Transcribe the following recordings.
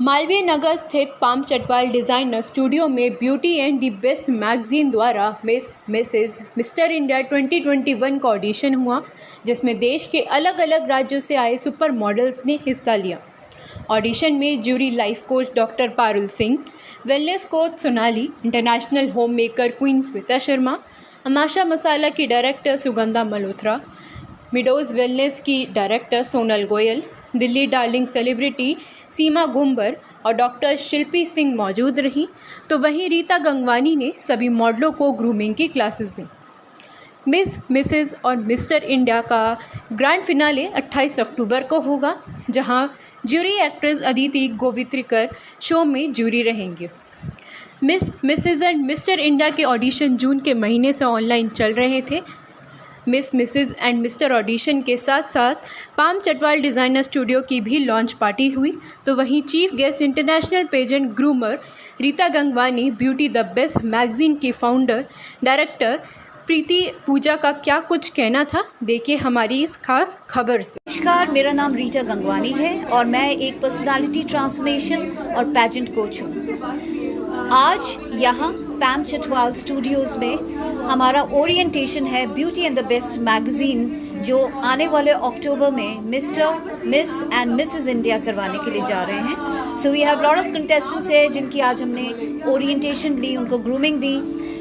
मालवीय नगर स्थित palm Chatwal designer studio में beauty and the best magazine द्वारा मिस मिसेस मिस्टर इंडिया 2021 का ऑडिशन हुआ, जिसमें देश के अलग अलग राज्यों से आए सुपर मॉडल्स ने हिस्सा लिया। ऑडिशन में jury life coach doctor Parul Singh, wellness coach Sonali, international home maker queen Shweta Sharma, Amasha masala की director Sugandha Malhotra, Meadows wellness की director Sonal Goyal, Delhi darling celebrity Seema Gumber और डॉक्टर शिल्पी सिंह मौजूद रहीं, तो वहीं रीता गंगवानी ने सभी मॉडलों को ग्रूमिंग की क्लासेस दी। मिस, मिसेस और मिस्टर इंडिया का ग्रैंड फिनाले 28 अक्टूबर को होगा, जहां jury actress Aditi Gowitrikar show में ज्यूरी रहेंगे। Miss, Mrs and mister India के ऑडिशन जून के महीने से ऑनलाइन चल रहे थे। Miss, Mrs and mister audition के साथ साथ पाम चटवाल डिज़ाइनर स्टूडियो की भी लॉन्च पार्टी हुई, तो वहीं chief guest international pageant groomer Rita Gangwani, beauty the best magazine की फाउंडर डायरेक्टर प्रीति पूजा का क्या कुछ कहना था, देखिए हमारी इस खास खबर से। नमस्कार, मेरा नाम रीता गंगवानी है और मैं एक पर्सनालिटी ट्रांसफॉर्मेशन और पैजेंट कोच हूँ। आज यहाँ पैम चटवाल स्टूडियोज़ में हमारा ओरिएंटेशन है beauty and the best magazine, जो आने वाले अक्टूबर में mister, miss and missus India करवाने के लिए जा रहे हैं। So we have lot of contestants है जिनकी आज हमने ओरिएंटेशन ली, उनको ग्रूमिंग दी।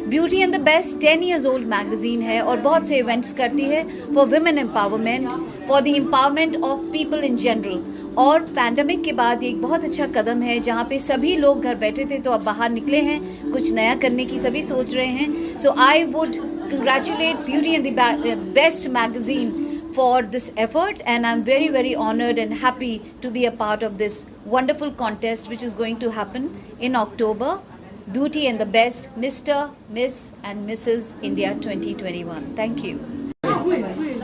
Beauty and the best 10 years old magazine है और बहुत से इवेंट्स करती है for women empowerment, for the empowerment of people in general. और पैंडमिक के बाद ये एक बहुत अच्छा कदम है जहाँ पे सभी लोग घर बैठे थे तो अब बाहर निकले हैं, कुछ नया करने की सभी सोच रहे हैं। So I would congratulate beauty and the best magazine for this effort, and I'm very very honored and happy to be a part of this wonderful contest which is going to happen in October. Beauty and the Best Mr., Miss and Mrs. India 2021. Thank you.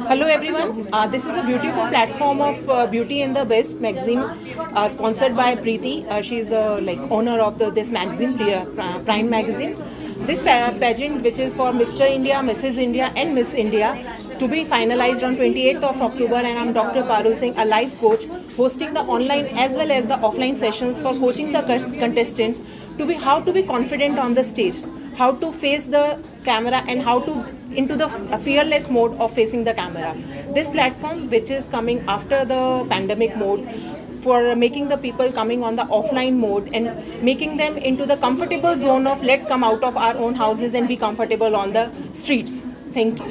Hello everyone, this is a beautiful platform of Beauty and the Best magazine sponsored by Preeti. She is like owner of this magazine, Prime magazine. This pageant, which is for Mr. India, Mrs. India and Miss India, to be finalized on 28th of October, and I'm Dr. Parul Singh, a life coach, hosting the online as well as the offline sessions for coaching the contestants to be how to be confident on the stage, how to face the camera, and how to into the fearless mode of facing the camera. This platform, which is coming after the pandemic mode, for making the people coming on the offline mode and making them into the comfortable zone of let's come out of our own houses and be comfortable on the streets. Thank you.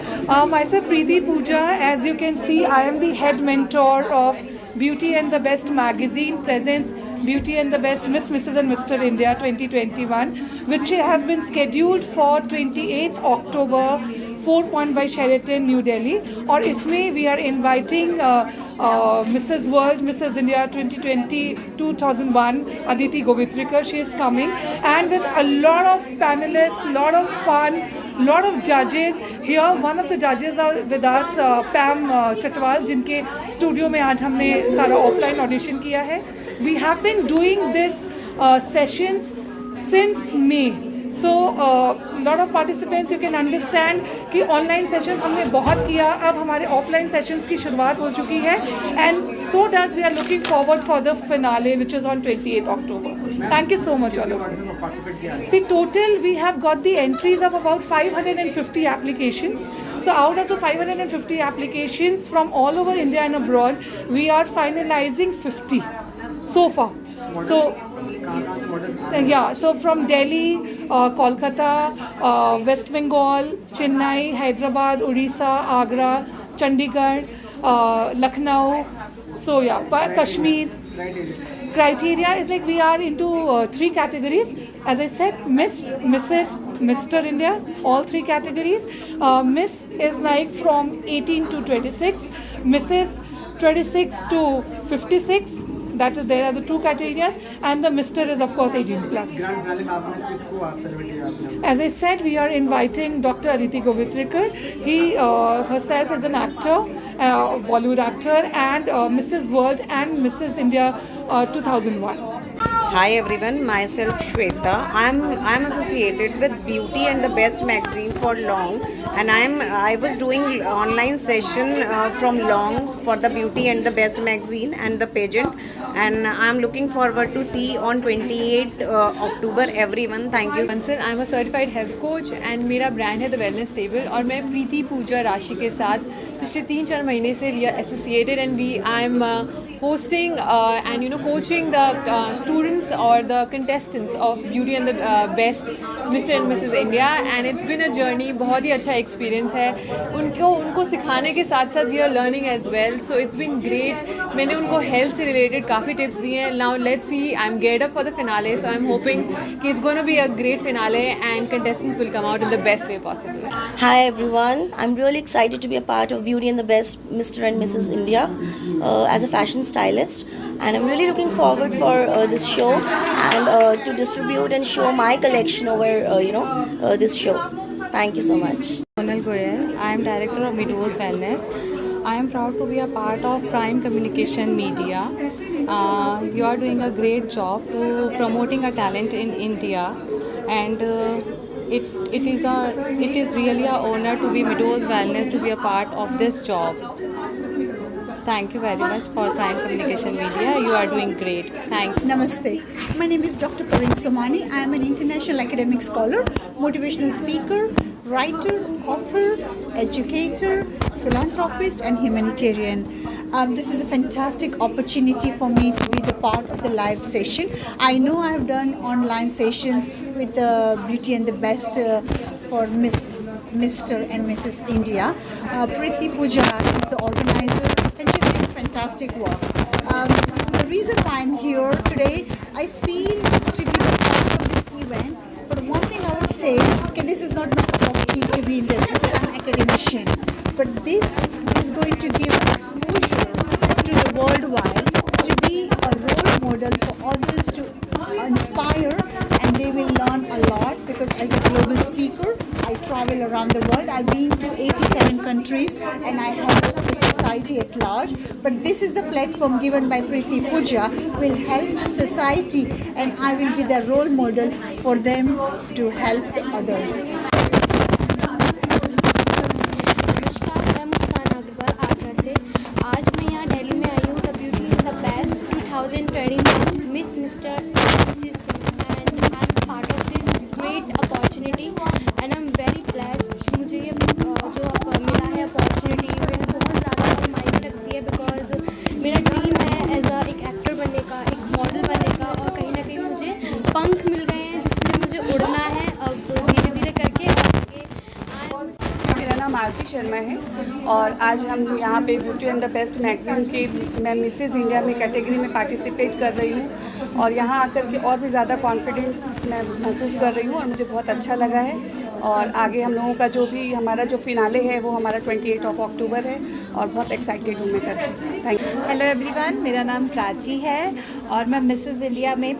Myself Preeti Pooja. As you can see, I am the head mentor of Beauty and the Best magazine, presents Beauty and the Best Miss, Mrs. and Mr. India 2021, which has been scheduled for 28th October, 4 Point by Sheraton, New Delhi. और इसमें we are inviting Mrs. World, Mrs. India 2001, Aditi Govitrikar. She is coming, and with a lot of panelists, lot of fun, lot of judges. Here one of the judges are with us, Pam Chatwal, जिनके studio में आज हमने सारा offline audition किया है. We have been doing this sessions since May. So lot of participants, you can understand कि online sessions हमने बहुत किया, अब हमारे ऑफलाइन सेशंस की शुरुआत हो चुकी है, and so does we are looking forward for the finale which is on 28th October. Thank you so much all of you. See, total we have got the entries of about 550 applications. So out of the 550 applications from all over India and abroad, we are finalizing 50 so far. So yeah, so from Delhi, Kolkata, West Bengal, Chennai, Hyderabad, Odisha, Agra, Chandigarh, Lucknow, so yeah, Kashmir. Criteria is like we are into 3 categories. As I said, Miss, Mrs., Mr. India, all 3 categories. Miss is like from 18 to 26, Mrs. 26 to 56. That is, there are the 2 criteria, and the Mr. is of course 18 plus. As I said, we are inviting Dr. Aditi Govitrikar. He herself is an actor, Bollywood actor, and Mrs. World and Mrs. India 2001. Hi everyone, myself Shweta. I'm associated with Beauty and the Best magazine for long, and I was doing online session from long for the Beauty and the Best magazine and the pageant, and I'm looking forward to see on 28 October everyone. Thank you. Sir, I'm a certified health coach and मेरा brand है the wellness table और मैं प्रीति पूजा राशि के साथ पिछले 3-4 महीने से we are associated and I am hosting and coaching the students or the contestants of Beauty and the Best Mr. and Mrs. India, and it's been a journey. बहुत ही अच्छा एक्सपीरियंस है उनको सिखाने के साथ साथ we are learning as well, so it's been great. मैंने उनको हेल्थ से रिलेटेड काफ़ी टिप्स दिए हैं. Now let's see, I am get up for the finale, so I am hoping कि it's gonna be a great finale and contestants will come out in the best way possible. Hi everyone, I'm really excited to be a part of Beauty and the Best Mr. and Mrs. India as a fashion stylist, and I'm really looking forward for this show and to distribute and show my collection over this show. Thank you so much. Sonal Goyal, I am director of Meadows Wellness. I am proud to be a part of Prime Communication Media. You are doing a great job to promoting a talent in India, and it is really an honor to be Meadows Wellness to be a part of this job. Thank you very much for Prime Communication Media. You are doing great. Thank you. Namaste. My name is Dr. Pareen Somani. I am an international academic scholar, motivational speaker, writer, author, educator, philanthropist, and humanitarian. This is a fantastic opportunity for me to be the part of the live session. I know I have done online sessions with Beauty and the Best for Mr. and Mrs. India. Priti Pooja is the organizer, and she's doing fantastic work. The reason why I'm here today, I feel to be the part of this event. But one thing I would say, okay, this is not my cup of tea to be in this because I'm an academician. But this is going to give exposure to the worldwide, to be a role model for others to inspire, and they will learn a lot because as a global speaker, I travel around the world. I've been to 87 countries and I help the society at large. But this is the platform given by Priti Pooja will help the society, and I will be the role model for them to help the others. नमस्कार, मैं मुस्कान अग्रवाल आगरा से. आज मैं यहाँ दिल्ली में आई हूँ the beauty is the best 2021 miss mister Mrs and I am part of this great opportunity and I am very blessed. मुझे ये जो मिला है अपॉर्चुनिटी मैंने बहुत ज़्यादा मायने रखती है बिकॉज मेरा ड्रीम है एज एक एक्टर बनने का, एक मॉडल बनने का, और कहीं ना कहीं मुझे पंख मिल गए हैं जिसमें मुझे उड़ना है अब धीरे धीरे करके आगे. मेरा नाम आरती शर्मा है और आज हम यहाँ पे beauty and the best magazine के मैं मिसेस इंडिया में कैटेगरी में पार्टिसिपेट कर रही हूँ और यहाँ आकर के और भी ज़्यादा कॉन्फिडेंट मैं महसूस कर रही हूँ और मुझे बहुत अच्छा लगा है. और आगे हम लोगों का जो भी हमारा जो फिनाले है वो हमारा 28 अक्टूबर है और बहुत एक्साइटेड हूँ मैं करके. Thank you. हेलो एवरीवन, मेरा नाम प्राची है और मैं मिसेस इंडिया में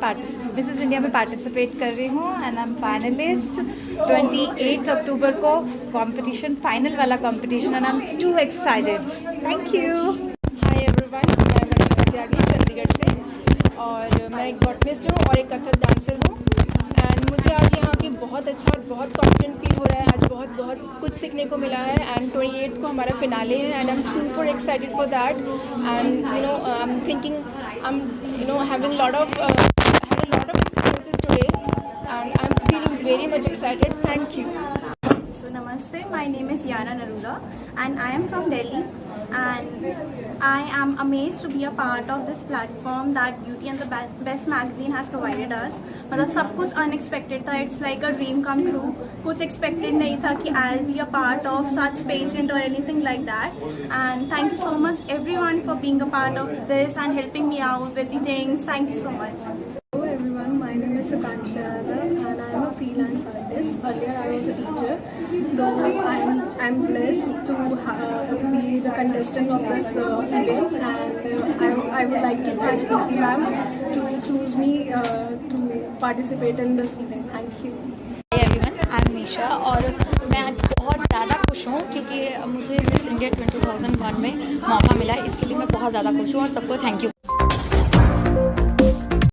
पार्टिसिपेट कर रही हूँ एंड आई एम फाइनलिस्ट. 28 अक्टूबर को कंपटीशन, फाइनल वाला competition, and I M to excited. Thank you. Hi everyone, मैं मनीषा त्यागी चंडीगढ़ से और मैं एक बॉटनिस्ट हूँ और एक कथक डांसर हूँ. एंड मुझे आज यहाँ पे बहुत अच्छा और बहुत कॉन्फिडेंट फील हो रहा है. आज बहुत कुछ सीखने को मिला है एंड 28 को हमारा फिनाले है and I am super excited for that. And I am thinking I am having lot of experiences today and I'm feeling very much excited. Thank you. So namaste, my name is Yana Narula and I am from Delhi and I am amazed to be a part of this platform that Beauty and the Best magazine has provided us. मतलब सब कुछ unexpected था. It's like a dream come true. कुछ expected नहीं था कि I'll be a part of such pageant or anything like that. And thank you so much everyone for being a part of this and helping me out with the things. Thank you so much. Hello everyone, my name is Sukansha Yadav and I am a freelance artist. Earlier I was a teacher, though I'm blessed to be the contestant of this event, and I would like to thank Priti ma'am to choose me to participate in this event. Thank you. Hi everyone, I'm Nisha और मैं आज बहुत ज़्यादा खुश हूँ क्योंकि मुझे miss India 2001 में मौका मिला. इसके लिए मैं बहुत ज़्यादा खुश हूँ और सबको थैंक यू.